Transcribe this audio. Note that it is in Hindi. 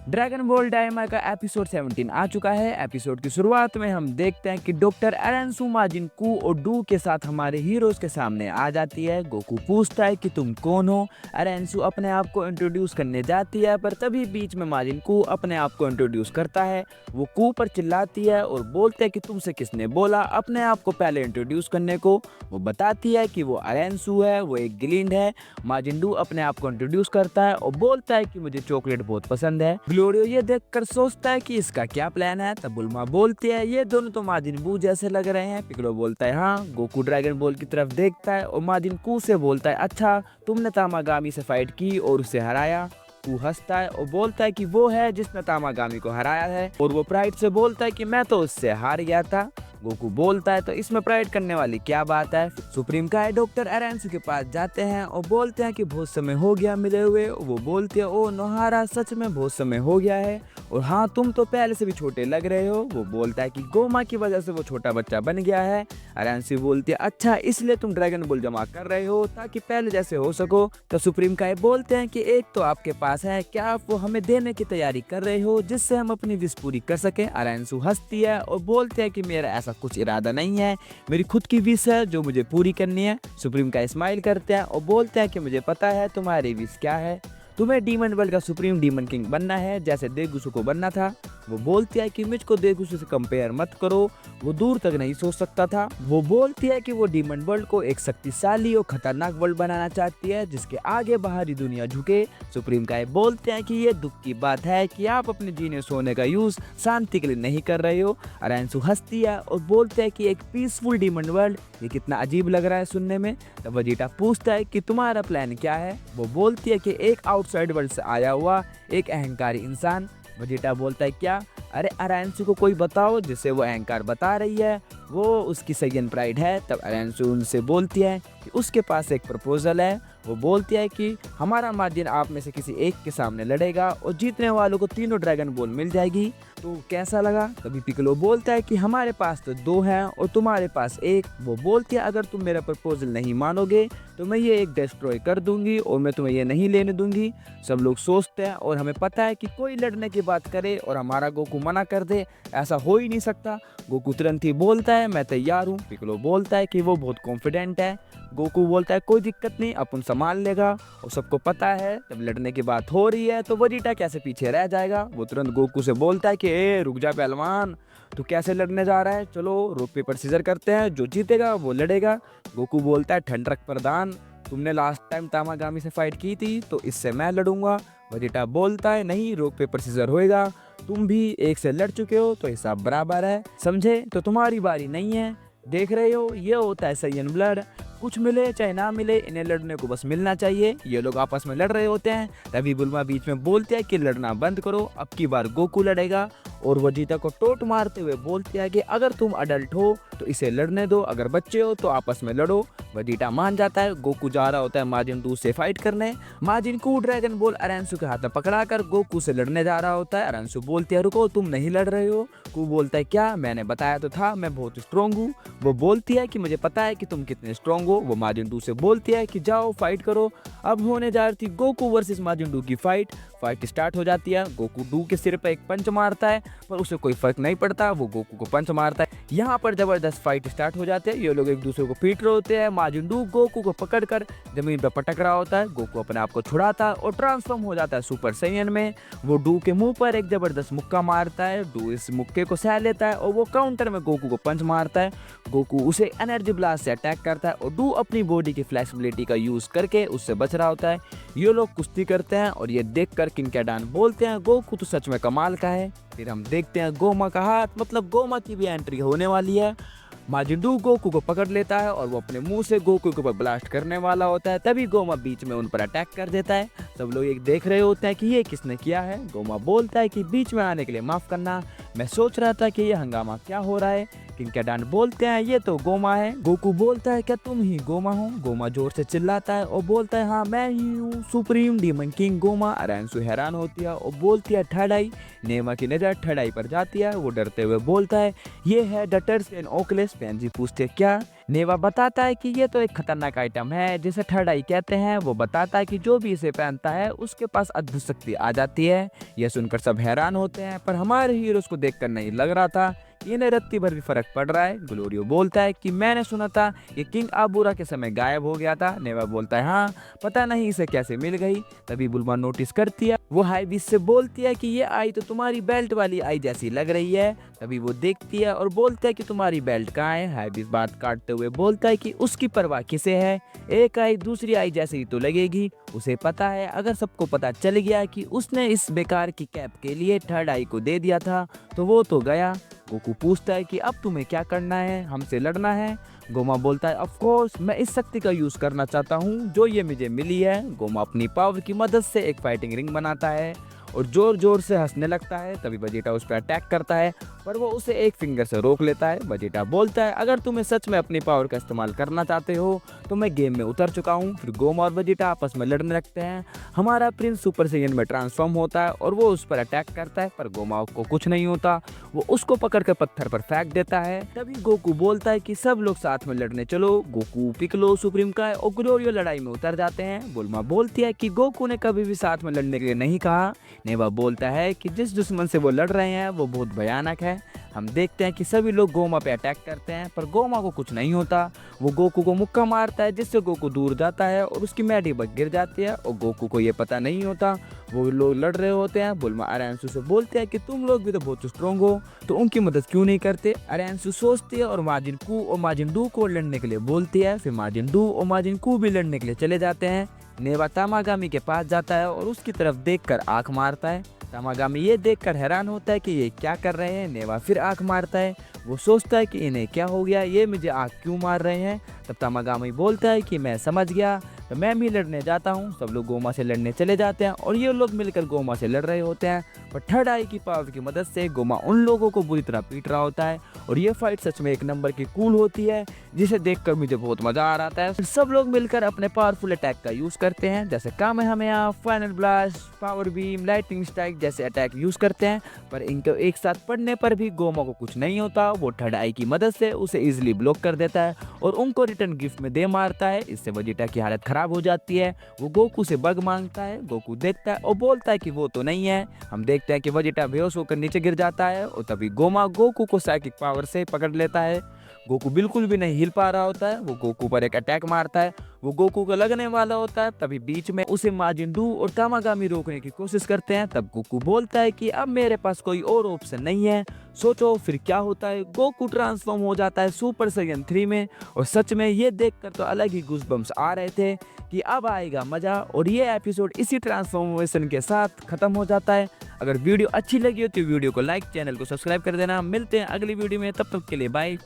ड्रैगन बॉल डायमा का एपिसोड 17 आ चुका है। एपिसोड की शुरुआत में हम देखते हैं कि डॉक्टर अरेंसु माजिन कू और डू के साथ हमारे हीरोज के सामने आ जाती है। गोकू पूछता है कि तुम कौन हो। अरेंसु अपने आप को इंट्रोड्यूस करने जाती है, पर तभी बीच में माजिन कू अपने आप को इंट्रोड्यूस करता है। वो कू पर चिल्लाती है और बोलते हैं कि तुमसे किसने बोला अपने आप को पहले इंट्रोड्यूस करने को। वो बताती है कि वो अरेंसु है, वो एक ग्लिंड है। माजिन डू अपने आप को इंट्रोड्यूस करता है और बोलता है कि मुझे चॉकलेट बहुत पसंद है। ग्लोरियो ये देखकर सोचता है कि इसका क्या प्लान है। तब बुल्मा बोलती है ये दोनों तो माजिन बू जैसे लग रहे हैं। पिक्कोलो बोलता है हाँ। गोकू ड्रैगन बॉल की तरफ देखता है और माजिन कू से बोलता है अच्छा तुमने तामागामी से फाइट की और उसे हराया। कू हंसता है और बोलता है कि वो है जिसने तामागामी को हराया है, और वो प्राइड से बोलता है कि मैं तो उससे हार गया था। गोकू बोलता है तो इसमें प्राइड करने वाली क्या बात है। सुप्रीम काय डॉक्टर अरेंसु के पास जाते हैं और बोलते हैं कि बहुत समय हो गया मिले हुए। वो बोलती है ओ नोहारा सच में बहुत समय हो गया है, और हाँ तुम तो पहले से भी छोटे लग रहे हो। वो बोलता है कि गोमा की वजह से वो छोटा बच्चा बन गया है। अरेंसु बोलती है अच्छा इसलिए तुम ड्रैगन बॉल जमा कर रहे हो ताकि पहले जैसे हो सको। तो सुप्रीम काय बोलते हैं कि एक तो आपके पास है, क्या आप वो हमें देने की तैयारी कर रहे हो जिससे हम अपनी विश पूरी कर सके। अरेंसु हंसती है और बोलते हैं कि मेरा ऐसा कुछ इरादा नहीं है, मेरी खुद की विश है जो मुझे पूरी करनी है। सुप्रीम का स्माइल करते हैं और बोलते हैं कि मुझे पता है तुम्हारी विश क्या है, तुम्हें डीमन वर्ल्ड का सुप्रीम डीमन किंग बनना है जैसे देगुसु को बनना था। वो बोलती है कि मुझको देगुसु से कंपेयर मत करो, वो दूर तक नहीं सोच सकता था। वो बोलती है कि वो डीमन वर्ल्ड को एक शक्तिशाली और खतरनाक वर्ल्ड बनाना चाहती है जिसके आगे बाहरी दुनिया झुके। सुप्रीम काय बोलते हैं कि ये दुख की बात है कि आप अपने जीने सोने का यूज शांति के लिए नहीं कर रहे हो। अरेंसु हंसती है और बोलते हैं कि एक पीसफुल डीमन वर्ल्ड, ये कितना अजीब लग रहा है सुनने में। तब वजीटा पूछता है कि तुम्हारा प्लान क्या है। वो बोलती है कि एक आउटसाइड वर्ल्ड से आया हुआ एक अहंकारी इंसान। वजीटा बोलता है क्या, अरे अरेंसु को कोई बताओ जिसे वो अहंकार बता रही है, वो उसकी सैयन प्राइड है। तब अरेंसु उनसे बोलती है कि उसके पास एक प्रपोजल है। वो बोलती है कि हमारा मार्जिन आप में से किसी एक के सामने लड़ेगा और जीतने वालों को तीनों ड्रैगन बॉल मिल जाएगी, तो कैसा लगा। तभी पिक्कोलो बोलता है कि हमारे पास तो 2 हैं और तुम्हारे पास 1। वो बोलती है अगर तुम मेरा प्रपोजल नहीं मानोगे तो मैं ये एक डिस्ट्रॉय कर दूंगी और मैं तुम्हें ये नहीं लेने दूंगी। सब लोग सोचते हैं और हमें पता है कि कोई लड़ने की बात करे और हमारा गोकू मना कर दे, ऐसा हो ही नहीं सकता। गोकू तुरंत ही बोलता है मैं तैयार हूँ। पिक्कोलो बोलता है कि वो बहुत कॉन्फिडेंट है। गोकू बोलता है कोई दिक्कत नहीं, अपन संभाल लेगा, और सबको पता है जब लड़ने की बात हो रही है तो वजीटा कैसे पीछे रह जाएगा। वो तुरंत गोकू से बोलता है कि ए रुक जा पहलवान, तू कैसे लड़ने जा रहा है, चलो रॉक पेपर सीजर करते हैं, जो जीतेगा वो लड़ेगा। गोकू बोलता है ठंड रख प्रधान, तुमने लास्ट टाइम तामागामी से फाइट की थी तो इससे मैं लड़ूंगा। वजीटा बोलता है नहीं रॉक पेपर सीजर होएगा, तुम भी एक से लड़ चुके हो तो हिसाब बराबर है, समझे। तो तुम्हारी बारी नहीं है, देख रहे हो ये होता है सैयन ब्लड, कुछ मिले चाहे ना मिले इन्हें लड़ने को बस मिलना चाहिए। ये लोग आपस में लड़ रहे होते हैं, तभी बुल्मा बीच में बोलते हैं कि लड़ना बंद करो, अब की बार गोकू लड़ेगा। और वजीटा को टोट मारते हुए बोलती है कि अगर तुम अडल्ट हो तो इसे लड़ने दो, अगर बच्चे हो तो आपस में लड़ो। वजीटा मान जाता है। गोकू जा रहा होता है माजिन डू से फाइट करने। माजिन कू ड्रैगन बॉल अरेंसु के हाथ में पकड़ाकर गोकू से लड़ने जा रहा होता है। अरेंसु बोलती है रुको तुम नहीं लड़ रहे हो। कू बोलता है क्या, मैंने बताया तो था मैं बहुत स्ट्रॉन्ग हूँ। वो बोलती है कि मुझे पता है कि तुम कितने स्ट्रॉन्ग हो। वो माजिन डू से बोलती है कि जाओ फाइट करो। अब होने जा रही थी गोकू वर्सेस माजिन डू की फाइट स्टार्ट हो जाती है। गोकू डू के सिर पर एक पंच मारता है पर उसे कोई फर्क नहीं पड़ता, वो गोकू को पंच मारता है। यहाँ पर जबरदस्त फाइट स्टार्ट हो जाती है। ये लोग एक दूसरे को पीट रहे होते हैं। माजिन डू गोकू को पकड़कर जमीन पर पटक रहा होता है। गोकू अपने आप को छुड़ाता है और ट्रांसफॉर्म हो जाता है सुपर सैयन में। वो डू के मुंह पर एक जबरदस्त मुक्का मारता है। डू इस मुक्के को सह लेता है और वो काउंटर में गोकू को पंच मारता है। गोकू उसे एनर्जी ब्लास्ट से अटैक करता है और डू अपनी बॉडी की फ्लेक्सिबिलिटी का यूज करके उससे बच रहा होता है। ये लोग कुश्ती करते हैं और ये देखकर किंगकेडान बोलते हैं गोकू तो सच में कमाल का है। फिर हम देखते हैं गोमा का हाथ, मतलब गोमा की भी एंट्री होने वाली है। माजिन डू गोकू को पकड़ लेता है और वो अपने मुंह से गोकू के ऊपर ब्लास्ट करने वाला होता है। तभी गोमा बीच में उन पर अटैक कर देता है। सब लोग एक देख रहे होते हैं कि ये किसने किया है। गोमा बोलता है कि बीच में आने के लिए माफ करना, मैं सोच रहा था कि ये हंगामा क्या हो रहा है। किंगकेडान बोलते हैं ये तो गोमा है। गोकू बोलता है क्या तुम ही गोमा हो। गोमा जोर से चिल्लाता है और बोलता है हाँ मैं ही हूँ सुप्रीम डीमन किंग गोमा। अरेंसु हैरान होती है और बोलती है थर्ड आई। नेमा की नजर थर्ड आई पर जाती है। वो डरते हुए बोलता है ये है डटर्स एंड ओकलेस। पेंजी पूछते क्या? नेवा बताता है कि ये तो एक खतरनाक आइटम है जिसे थर्ड आई कहते हैं। वो बताता है कि जो भी इसे पहनता है उसके पास अद्भुत शक्ति आ जाती है। यह सुनकर सब हैरान होते हैं, पर हमारे हीरोज को देखकर नहीं लग रहा था कि इन्हें रत्ती भर भी फर्क पड़ रहा है। ग्लोरियो बोलता है कि मैंने सुना था ये किंग आबूरा के समय गायब हो गया था। नेवा बोलता है हाँ, पता नहीं इसे कैसे मिल गई। तभी बुल्मा नोटिस करती है। वो हाईबीस से बोलती है कि ये आई तो तुम्हारी बेल्ट वाली आई जैसी लग रही है। तभी वो देखती है और बोलता है कि तुम्हारी बेल्ट कहाँ है। हाईबीस बात काटते हुए बोलता है कि उसकी परवाह किसे है, एक आई दूसरी आई जैसी ही तो लगेगी। उसे पता है अगर सबको पता चल गया कि उसने इस बेकार की कैप के लिए थर्ड आई को दे दिया था तो वो तो गया। गोकू पूछता है कि अब तुम्हें क्या करना है, हमसे लड़ना है? गोमा बोलता है ऑफ कोर्स, मैं इस शक्ति का यूज करना चाहता हूँ जो ये मुझे मिली है। गोमा अपनी पावर की मदद से एक फाइटिंग रिंग बनाता है और जोर जोर से हंसने लगता है। तभी वेजिटा उस पर अटैक करता है, पर वो उसे एक फिंगर से रोक लेता है। वेजिटा बोलता है अगर तुम्हें सच में अपनी पावर का इस्तेमाल करना चाहते हो तो मैं गेम में उतर चुका हूँ। फिर गोमा और वेजिटा आपस में लड़ने लगते हैं। हमारा प्रिंस सुपर साइयन में ट्रांसफॉर्म होता है और वो उस पर अटैक करता है, पर गोमा को कुछ नहीं होता। वो उसको पकड़ कर पत्थर पर फेंक देता है। तभी गोकू बोलता है कि सब लोग साथ में लड़ने चलो। गोकू, पिकलो, सुप्रीम काय और ग्लोरियो लड़ाई में उतर जाते हैं। बुल्मा बोलती है कि गोकू ने कभी भी साथ में लड़ने के लिए नहीं कहा। नेवा बोलता है कि जिस दुश्मन से वो लड़ रहे हैं वो बहुत भयानक है। हम देखते हैं कि सभी लोग गोमा पे अटैक करते हैं, पर गोमा को कुछ नहीं होता। वो गोकू को मुक्का मारता है जिससे गोकू दूर जाता है और उसकी मैडी बग गिर जाती है और गोकू को ये पता नहीं होता। वो लोग लड़ रहे होते हैं। बुल्मा अरेंसू से बोलते हैं कि तुम लोग भी तो बहुत स्ट्रॉन्ग हो, तो उनकी मदद क्यों नहीं करते? अरेंसू सोचती है और माजिन कू और माजिन डू को लड़ने के लिए बोलती है। फिर माजिन डू और माजिन कू भी लड़ने के लिए चले जाते हैं। नेवा तामागामी के पास जाता है और उसकी तरफ देखकर आंख मारता है। तामागामी ये देखकर हैरान होता है कि ये क्या कर रहे हैं। नेवा फिर आंख मारता है। वो सोचता है कि इन्हें क्या हो गया, ये मुझे आंख क्यों मार रहे हैं। तब तामागामी बोलता है कि मैं समझ गया, तो मैं भी लड़ने जाता हूँ। सब लोग गोमा से लड़ने चले जाते हैं और ये लोग मिलकर गोमा से लड़ रहे होते हैं, पर थर्ड आई की पावर की मदद से गोमा उन लोगों को बुरी तरह पीट रहा होता है। और ये फाइट सच में एक नंबर की कूल होती है, जिसे देखकर मुझे बहुत मजा आ रहा है। फिर सब लोग मिलकर अपने पावरफुल अटैक का यूज करते हैं, जैसे Kamehameha, final blast, power beam, lightning strike जैसे अटैक यूज करते हैं। पर इनको एक साथ पढ़ने पर भी गोमा को कुछ नहीं होता। वो थर्ड आई की मदद से उसे इजिली ब्लॉक कर देता है और उनको रिटर्न गिफ्ट में दे मारता है। इससे वेजिटा की हालत खराब हो जाती है। वो गोकू से बग मांगता है। गोकू देखता है और बोलता है कि वो तो नहीं है। हम देखते हैं कि वेजिटा बेहोश होकर नीचे गिर जाता है और तभी गोमा गोकू को साइकिक पावर से पकड़ लेता है। गोकू बिल्कुल भी नहीं हिल पा रहा होता है। वो गोकू पर एक अटैक मारता है। वो गोकू को लगने वाला होता है, तभी बीच में उसे माजिन डू और तामागामी रोकने की कोशिश करते हैं। तब गोकू बोलता है कि अब मेरे पास कोई और ऑप्शन नहीं है। सोचो फिर क्या होता है। गोकू ट्रांसफॉर्म हो जाता है सुपर साइयन 3 में और सच में ये देखकर तो अलग ही गूज़बम्प्स आ रहे थे कि अब आएगा मजा। और ये एपिसोड इसी ट्रांसफॉर्मेशन के साथ खत्म हो जाता है। अगर वीडियो अच्छी लगी हो तो वीडियो को लाइक, चैनल को सब्सक्राइब कर देना। मिलते हैं अगली वीडियो में, तब तक के लिए बाय।